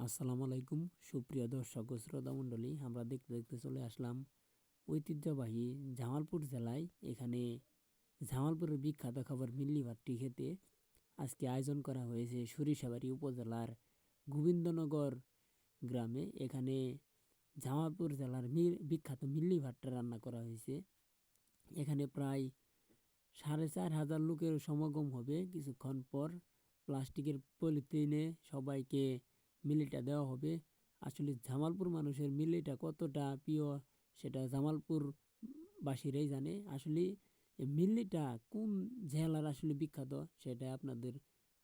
আসসালামু আলাইকুম সুপ্রিয় দর্শক ও শ্রোতা মণ্ডলী, আমরা দেখতে দেখতে চলে আসলাম ঐতিহ্যবাহী জামালপুর জেলায়। এখানে জামালপুরের বিখ্যাত খাবার মিল্লি ভাট্টি খেতে আজকে আয়োজন করা হয়েছে সরিষাবাড়ি উপজেলার গোবিন্দনগর গ্রামে। এখানে জামালপুর জেলার বিখ্যাত মিল্লি ভাট্টা রান্না করা হয়েছে। এখানে প্রায় 4,500 লোকের সমাগম হবে। কিছুক্ষণ পর প্লাস্টিকের পলিথিনে সবাইকে মিলিটা দেওয়া হবে। আসলে জামালপুর মানুষের মিলিটা কতটা প্রিয় সেটা জামালপুর বাসীরাই জানে। আসলে এই মিল্লিটা কোন জেলার আসলে বিখ্যাত সেটা আপনাদের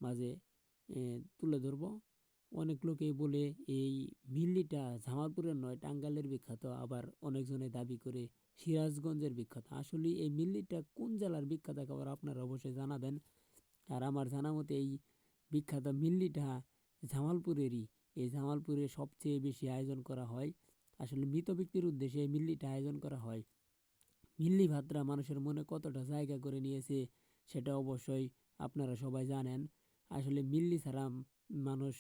মাঝে তুলে ধরব। অনেক লোকেই বলে এই মিল্লিটা জামালপুরের নয়, টাঙ্গাইলের বিখ্যাত, আবার অনেকজনে দাবি করে সিরাজগঞ্জের বিখ্যাত। আসলে এই মিল্লিটা কোন জেলার বিখ্যাত খাবার আপনারা অবশ্যই জানাবেন। আর আমার জানা মতে এই বিখ্যাত মিল্লিটা জামালপুরেরই। এই জামালপুরে সবচেয়ে বেশি আয়োজন করা হয়। আসলে মৃত ব্যক্তির উদ্দেশ্যে এই মিল্লিটা আয়োজন করা হয়। মিল্লি ভাতরা মানুষের মনে কতটা জায়গা করে নিয়েছে সেটা অবশ্যই আপনারা সবাই জানেন। আসলে মিল্লি ছাড়া মানুষ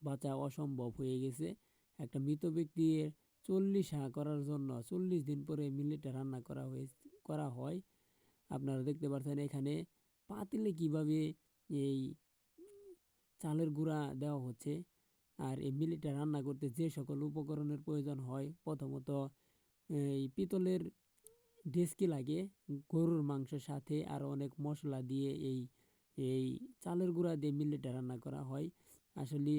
বাঁচা অসম্ভব হয়ে গেছে। একটা মৃত ব্যক্তির 40 করার জন্য 40 দিন পরে মিল্লিটা রান্না করা হয়। আপনারা দেখতে পাচ্ছেন এখানে পাতিলে কিভাবে এই চালের গুঁড়া দেওয়া হচ্ছে। আর এই মিল্লিটা রান্না করতে যে সকল উপকরণের প্রয়োজন হয়, প্রথমত এই পিতলের ডেচকি লাগে, গরুর মাংসের সাথে আরও অনেক মশলা দিয়ে এই এই চালের গুঁড়া দিয়ে মিল্লিটা রান্না করা হয়। আসলে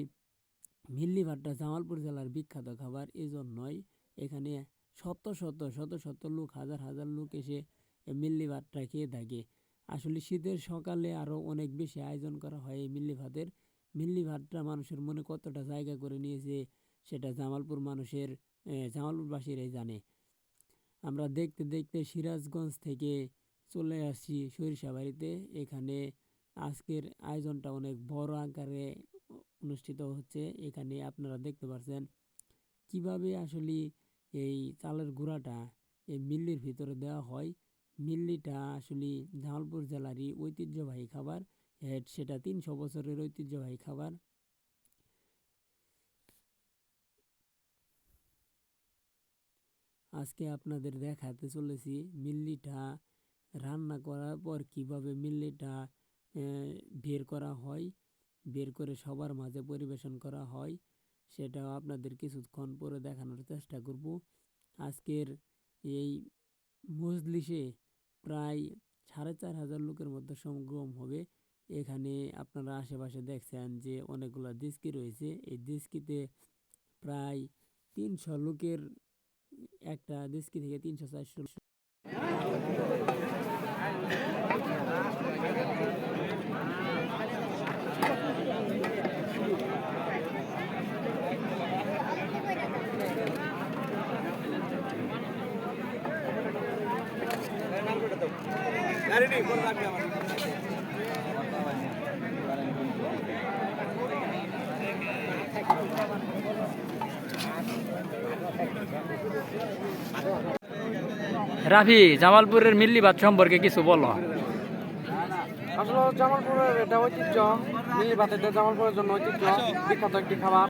মিল্লি ভাতটা জামালপুর জেলার বিখ্যাত খাবার। এই জন্যই এখানে শত শত শত শত লোক, হাজার হাজার লোক এসে মিল্লি ভাতটা খেয়ে থাকে। আসলে শীতের সকালে আরও অনেক বেশি আয়োজন করা হয় এই মিল্লি ভাতের। মিল্লি ভাতটা মানুষের মনে কতটা জায়গা করে নিয়েছে সেটা জামালপুরবাসীরাই জানে। আমরা দেখতে দেখতে সিরাজগঞ্জ থেকে চলে আসছি সরিষাবাড়িতে। এখানে আজকের আয়োজনটা অনেক বড় আকারে অনুষ্ঠিত হচ্ছে। এখানে আপনারা দেখতে পাচ্ছেন কিভাবে আসলে এই চালের গুঁড়াটা এই মিল্লির ভিতরে দেওয়া হয়। মিল্লিটা আসলে জামালপুর জেলারই ঐতিহ্যবাহী খাবার। সেটা 300 বছরের ঐতিহ্যবাহী খাবার। আজকে আপনাদের দেখাতে চলেছি মিল্লিটা রান্না করার পর কিভাবে মিল্লিটা বের করা হয়, বের করে সবার মাঝে পরিবেশন করা হয়, সেটাও আপনাদের কিছুক্ষণ পরে দেখানোর চেষ্টা করব। আজকের এই মজলিসে প্রায় 4,500 লোকের মধ্যে সমাগম হবে। এখানে আপনারা আশেপাশে দেখছেন যে অনেকগুলো ডিস্কি রয়েছে। এই ডিস্কিতে প্রায় 300 লোকের, একটা ডিস্কি থেকে 300-400 রাফি, জামালপুরের মিল্লি ভাত সম্পর্কে কিছু বলো। আসলে জামালপুরের এটা ঐতিহ্য, মিল্লি ভাত এটা জামালপুরের জন্য ঐতিহ্য, বিখ্যাত একটি খাবার।